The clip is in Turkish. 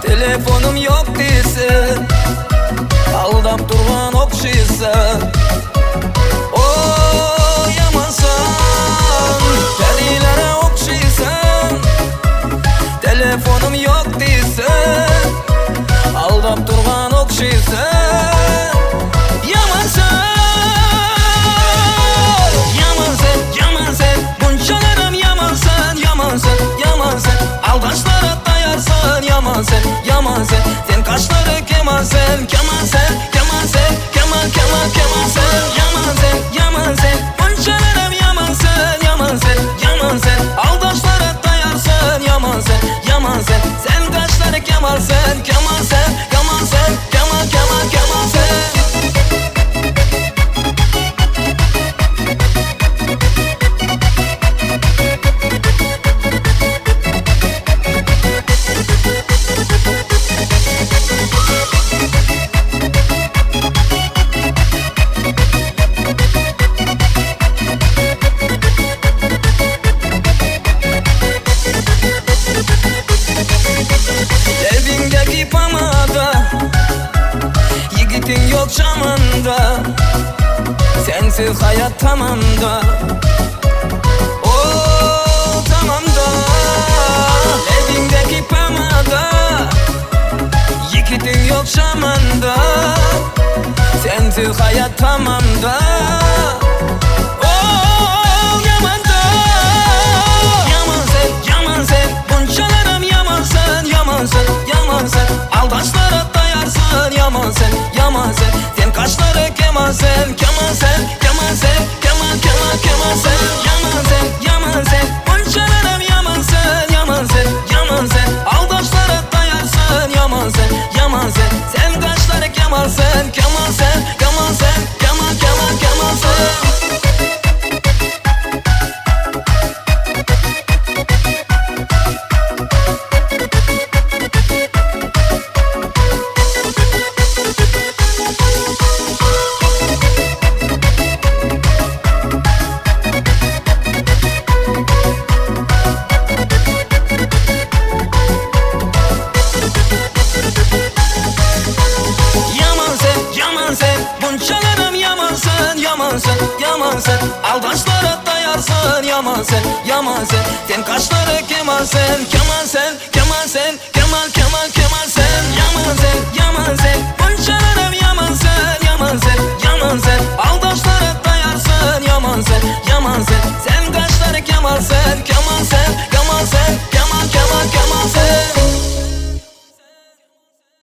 Telefonum yok değilsin, aldap durgan okşaysan. O yamansan, perilere okşaysan. Telefonum yok değilsin, aldap durgan okşaysan. Yamansan, yamansan, yamansan. Bunçalarım yamansan, yamansan, yamansan. Aldaşlara dayarsan, yamansan, yamansan. Sen kaşları kemansan, kemansan, kemansan, keman, keman, kemansan. Yamansan, yamansan. Bunçalarım yamansan, yamansan, yamansan. Aldaşlara dayarsan, yamansan, yamansan. Sen kaşları kemansan, kemansan, kemansan, keman, keman, kemansan. Evindeki pamada, yigitin yok camında. Sensiz hayat tamamda, oh tamamda. Evindeki pamada, yigitin yok camında. Sensiz hayat tamamda, oh yamanda. Yamansan, yamansan. Bunçalarım yamansan, yamansan, yamansan. Aldaşlara dayarsan, yamansan, yamansan. Sen kaşları kemansan, kemansan, kemansan, keman, keman, kemansan. Yamansan, yamansan. Bunçalarım yamansan, yamansan, yamansan. Aldaşlara dayarsan, yamansan, yamansan. Sen kaşları kemansan, kemansan, kemansan, keman, keman, kemansan. Bunçalarım yamansan, yamansan, yamansan. Aldaşlara dayarsan, yamansan, yamansan. Sen kaşları kemansan, kemansan, kemansan, keman, keman, kemansan. Yamansan, yamansan. Bunçalarım yamansan, yamansan, yamansan. Aldaşlara dayarsan, yamansan, yamansan. Sen kaşları kemansan, kemansan, kemansan.